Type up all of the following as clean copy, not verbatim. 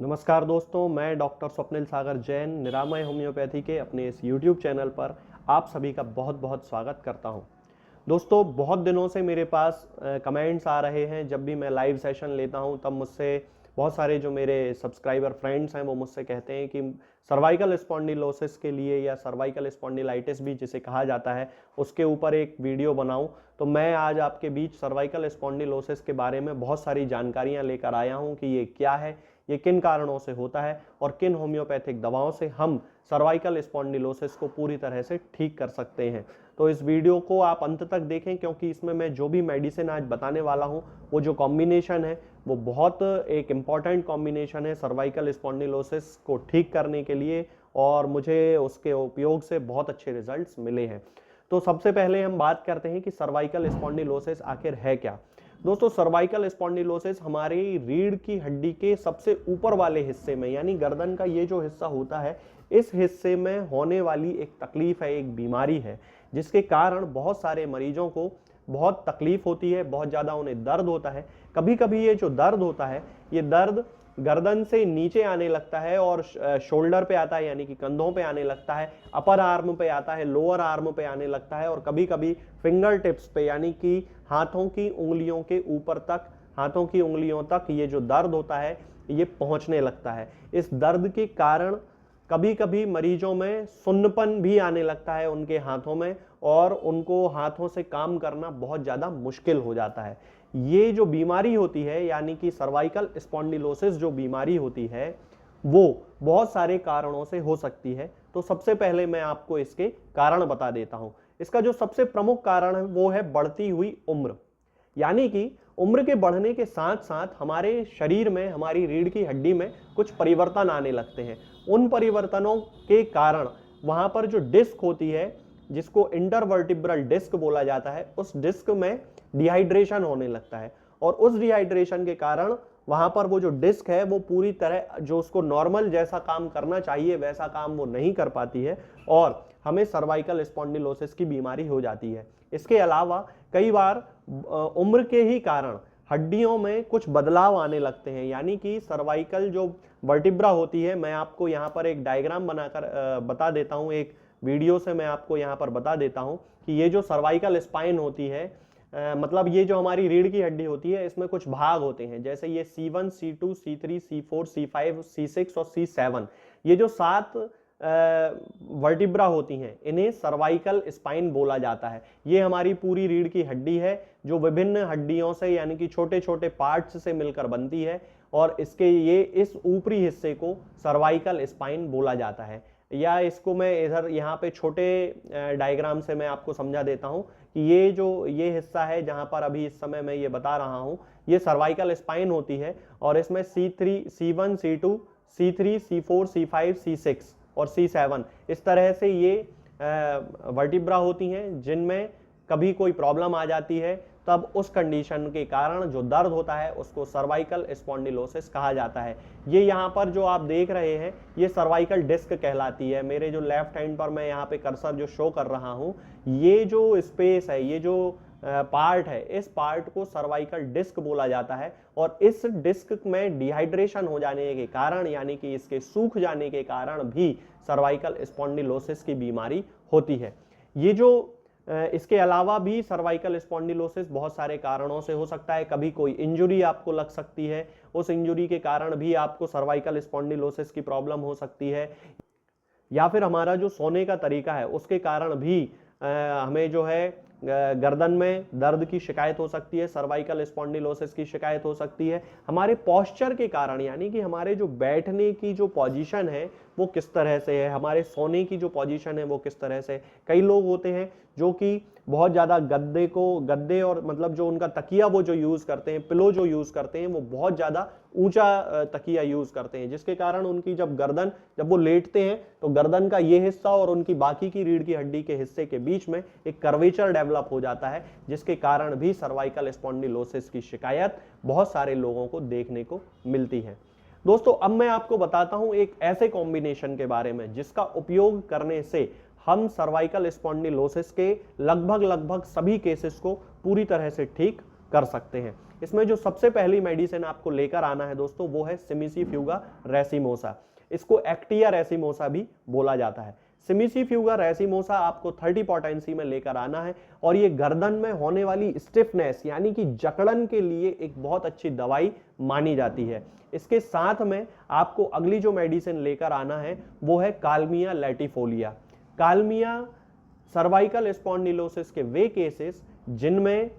नमस्कार दोस्तों, मैं डॉक्टर स्वप्निल सागर जैन निरामय होम्योपैथी के अपने इस यूट्यूब चैनल पर आप सभी का बहुत बहुत स्वागत करता हूं। दोस्तों, बहुत दिनों से मेरे पास कमेंट्स आ रहे हैं। जब भी मैं लाइव सेशन लेता हूं तब मुझसे बहुत सारे जो मेरे सब्सक्राइबर फ्रेंड्स हैं वो मुझसे कहते हैं कि सर्वाइकल स्पॉन्डिलोसिस के लिए या सर्वाइकल स्पॉन्डिलाइटिस भी जिसे कहा जाता है उसके ऊपर एक वीडियो बनाऊं। तो मैं आज आपके बीच सर्वाइकल स्पॉन्डिलोसिस के बारे में बहुत सारी जानकारियां लेकर आया हूं कि ये क्या है, ये किन कारणों से होता है और किन होम्योपैथिक दवाओं से हम सर्वाइकल स्पॉन्डिलोसिस को पूरी तरह से ठीक कर सकते हैं। तो इस वीडियो को आप अंत तक देखें, क्योंकि इसमें मैं जो भी मेडिसिन आज बताने वाला हूं वो जो कॉम्बिनेशन है वो बहुत एक इम्पॉर्टेंट कॉम्बिनेशन है सर्वाइकल स्पॉन्डिलोसिस को ठीक करने के लिए, और मुझे उसके उपयोग से बहुत अच्छे रिजल्ट्स मिले हैं। तो सबसे पहले हम बात करते हैं कि सर्वाइकल स्पॉन्डिलोसिस आखिर है क्या। दोस्तों, सर्वाइकल स्पॉन्डिलोसिस हमारी रीढ़ की हड्डी के सबसे ऊपर वाले हिस्से में, यानी गर्दन का ये जो हिस्सा होता है, इस हिस्से में होने वाली एक तकलीफ है, एक बीमारी है, जिसके कारण बहुत सारे मरीजों को बहुत तकलीफ होती है, बहुत ज़्यादा उन्हें दर्द होता है। कभी कभी ये जो दर्द होता है, ये दर्द गर्दन से नीचे आने लगता है और शोल्डर पे आता है, यानी कि कंधों पे आने लगता है, अपर आर्म पे आता है, लोअर आर्म पे आने लगता है, और कभी कभी फिंगर टिप्स पे, यानी कि हाथों की उंगलियों के ऊपर तक, हाथों की उंगलियों तक ये जो दर्द होता है ये पहुंचने लगता है। इस दर्द के कारण कभी कभी मरीजों में सुन्नपन भी आने लगता है उनके हाथों में, और उनको हाथों से काम करना बहुत ज़्यादा मुश्किल हो जाता है। ये जो बीमारी होती है, यानी कि सर्वाइकल स्पॉन्डिलोसिस जो बीमारी होती है, वो बहुत सारे कारणों से हो सकती है। तो सबसे पहले मैं आपको इसके कारण बता देता हूं। इसका जो सबसे प्रमुख कारण है वो है बढ़ती हुई उम्र। यानी कि उम्र के बढ़ने के साथ साथ हमारे शरीर में, हमारी रीढ़ की हड्डी में कुछ परिवर्तन आने लगते हैं। उन परिवर्तनों के कारण वहां पर जो डिस्क होती है, जिसको इंटरवर्टिब्रल डिस्क बोला जाता है, उस डिस्क में डिहाइड्रेशन होने लगता है, और उस डिहाइड्रेशन के कारण वहां पर वो जो डिस्क है वो पूरी तरह जो उसको नॉर्मल जैसा काम करना चाहिए वैसा काम वो नहीं कर पाती है, और हमें सर्वाइकल स्पॉन्डिलोसिस की बीमारी हो जाती है। इसके अलावा कई बार उम्र के ही कारण हड्डियों में कुछ बदलाव आने लगते हैं, यानी कि सर्वाइकल जो वर्टिब्रा होती है, मैं आपको यहाँ पर एक डायग्राम बनाकर बता देता हूँ, एक वीडियो से मैं आपको यहाँ पर बता देता हूँ कि ये जो सर्वाइकल स्पाइन होती है, मतलब ये जो हमारी रीढ़ की हड्डी होती है, इसमें कुछ भाग होते हैं, जैसे ये C1, C2, C3, C4, C5, C6 और C7। ये जो 7 वर्टिब्रा होती हैं, इन्हें सर्वाइकल स्पाइन बोला जाता है। ये हमारी पूरी रीढ़ की हड्डी है जो विभिन्न हड्डियों से, यानी कि छोटे छोटे पार्ट्स से मिलकर बनती है, और इसके ये इस ऊपरी हिस्से को सर्वाइकल स्पाइन बोला जाता है। या इसको मैं इधर यहाँ पे छोटे डायग्राम से मैं आपको समझा देता हूँ कि ये जो ये हिस्सा है जहाँ पर अभी इस समय मैं ये बता रहा हूँ, ये सर्वाइकल स्पाइन होती है, और इसमें C3, C1, C2, C3, C4, C5, C6 और C7 इस तरह से ये वर्टिब्रा होती हैं, जिनमें कभी कोई प्रॉब्लम आ जाती है तब उस कंडीशन के कारण जो दर्द होता है उसको सर्वाइकल स्पॉन्डिलोसिस कहा जाता है। ये यहाँ पर जो आप देख रहे हैं ये सर्वाइकल डिस्क कहलाती है। मेरे जो लेफ्ट हैंड पर मैं यहाँ पे कर्सर जो शो कर रहा हूँ, ये जो स्पेस है, ये जो पार्ट है, इस पार्ट को सर्वाइकल डिस्क बोला जाता है, और इस डिस्क में डिहाइड्रेशन हो जाने के कारण, यानी कि इसके सूख जाने के कारण भी सर्वाइकल स्पॉन्डिलोसिस की बीमारी होती है। ये जो इसके अलावा भी सर्वाइकल स्पॉन्डिलोसिस बहुत सारे कारणों से हो सकता है। कभी कोई इंजुरी आपको लग सकती है, उस इंजुरी के कारण भी आपको सर्वाइकल स्पॉन्डिलोसिस की प्रॉब्लम हो सकती है, या फिर हमारा जो सोने का तरीका है उसके कारण भी हमें जो है गर्दन में दर्द की शिकायत हो सकती है, सर्वाइकल स्पॉन्डिलोसिस की शिकायत हो सकती है। हमारे पोस्चर के कारण, यानी कि हमारे जो बैठने की जो पोजीशन है वो किस तरह से है, हमारे सोने की जो पोजीशन है वो किस तरह से। कई लोग होते हैं जो कि बहुत ज़्यादा गद्दे और मतलब जो उनका तकिया वो जो यूज़ करते हैं, पिलो जो यूज़ करते हैं, वो बहुत ज़्यादा ऊंचा तकिया यूज़ करते हैं, जिसके कारण उनकी जब वो लेटते हैं तो गर्दन का ये हिस्सा और उनकी बाकी की रीढ़ की हड्डी के हिस्से के बीच में एक कर्वेचर डेवलप हो जाता है, जिसके कारण भी सर्वाइकल स्पॉन्डिलोसिस की शिकायत बहुत सारे लोगों को देखने को मिलती है। दोस्तों, अब मैं आपको बताता हूं एक ऐसे कॉम्बिनेशन के बारे में जिसका उपयोग करने से हम सर्वाइकल स्पॉन्डिलोसिस के लगभग सभी केसेस को पूरी तरह से ठीक कर सकते हैं। इसमें जो सबसे पहली मेडिसिन आपको लेकर आना है दोस्तों वो है सिमिसीफ्यूगा रेसिमोसा। इसको एक्टिया रेसिमोसा भी बोला जाता है। सिमिसीफ्यूगा रेसिमोसा आपको 30 पोटेंसी में लेकर आना है और ये गर्दन में होने वाली स्टिफनेस यानी कि जकड़न के लिए एक बहुत अच्छी दवाई मानी जाती है। इसके साथ में आपको अगली जो मेडिसिन लेकर आना है वो है कालमिया लैटिफोलिया। कालमिया सर्वाइकल स्पॉन्डिलोसिस के वे केसेस जिनमें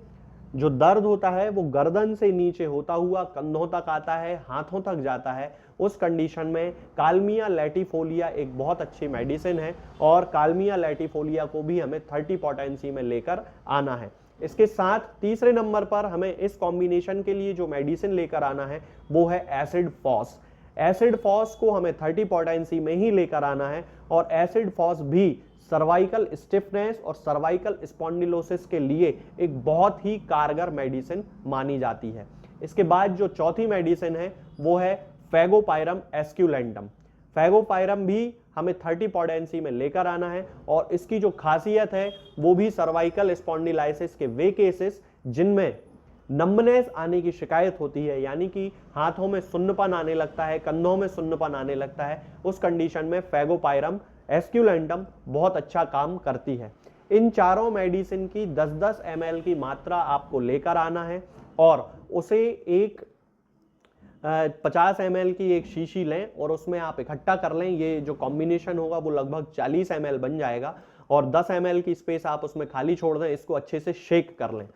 जो दर्द होता है वो गर्दन से नीचे होता हुआ कंधों तक आता है, हाथों तक जाता है, उस कंडीशन में कालमिया लैटिफोलिया एक बहुत अच्छी मेडिसिन है और कालमिया लैटिफोलिया को भी हमें 30 पोटेंसी में लेकर आना है। इसके साथ तीसरे नंबर पर हमें इस कॉम्बिनेशन के लिए जो मेडिसिन लेकर आना है वो है एसिड फॉस। एसिड फॉस को हमें 30 पोटेंसी में ही लेकर आना है और एसिड फॉस भी सर्वाइकल स्टिफनेस और सर्वाइकल स्पॉन्डिलोसिस के लिए एक बहुत ही कारगर मेडिसिन मानी जाती है। इसके बाद जो चौथी मेडिसिन है वो है फैगोपायरम एस्क्यूलेंटम। फैगोपायरम भी हमें 30 पोटेंसी में लेकर आना है और इसकी जो खासियत है वो भी सर्वाइकल स्पॉन्डिलाइसिस के वे केसेस जिनमें नंबनेस आने की शिकायत होती है यानी कि हाथों में सुन्नपन आने लगता है, कंधों में सुन्नपन आने लगता है, उस कंडीशन में फैगोपायरम एस्क्यूलेंटम बहुत अच्छा काम करती है। इन चारों मेडिसिन की 10-10 ml की मात्रा आपको लेकर आना है और उसे एक 50 ml की एक शीशी लें और उसमें आप इकट्ठा कर लें। ये जो कॉम्बिनेशन होगा वो लगभग 40 ml बन जाएगा और 10 ml की स्पेस आप उसमें खाली छोड़ दें। इसको अच्छे से शेक कर लें।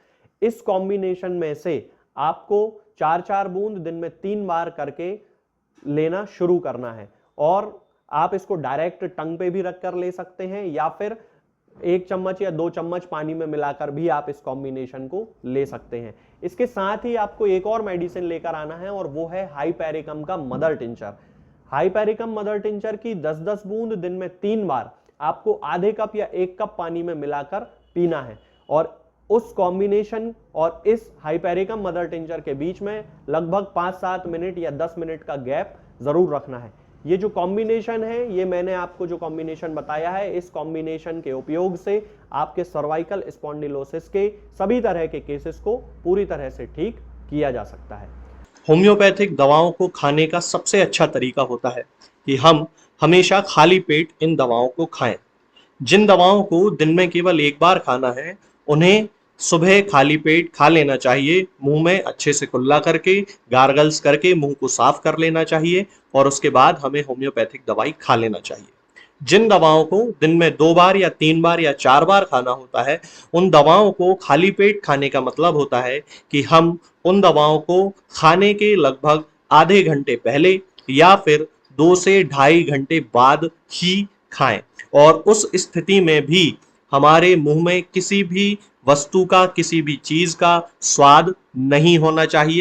इस कॉम्बिनेशन में से आपको 4-4 बूंद दिन में 3 बार करके लेना शुरू करना है और आप इसको डायरेक्ट टंग पे भी रख कर ले सकते हैं या फिर 1 चम्मच या 2 चम्मच पानी में मिलाकर भी आप इस कॉम्बिनेशन को ले सकते हैं। इसके साथ ही आपको एक और मेडिसिन लेकर आना है और वो है हाइपेरिकम का mother tincture. Hypericum mother tincture की 10-10 बूंद दिन में 3 बार आपको आधे कप या 1 कप पानी में मिलाकर पीना है और उस कॉम्बिनेशन और इस हाइपेरिकम मदर टिंचर के बीच में लगभग 5-7 मिनट या 10 मिनट का गैप जरूर रखना है। ये जो कॉम्बिनेशन है ये मैंने आपको जो कॉम्बिनेशन बताया है इस कॉम्बिनेशन के उपयोग से आपके सर्वाइकल स्पॉन्डिलोसिस के सभी तरह के केसेस को पूरी तरह से ठीक किया जा सकता है। होम्योपैथिक दवाओं को खाने का सबसे अच्छा तरीका होता है कि हम हमेशा खाली पेट इन दवाओं को खाएं। जिन दवाओं को दिन में केवल एक बार खाना है उन्हें सुबह खाली पेट खा लेना चाहिए। मुंह में अच्छे से कुल्ला करके गार्गल्स करके मुंह को साफ कर लेना चाहिए और उसके बाद हमें होम्योपैथिक दवाई खा लेना चाहिए। जिन दवाओं को दिन में 2 बार या 3 बार या 4 बार खाना होता है उन दवाओं को खाली पेट खाने का मतलब होता है कि हम उन दवाओं को खाने के लगभग आधे घंटे पहले या फिर 2 से 2.5 घंटे बाद ही खाएं और उस स्थिति में भी हमारे मुंह में किसी भी वस्तु का किसी भी चीज का स्वाद नहीं होना चाहिए।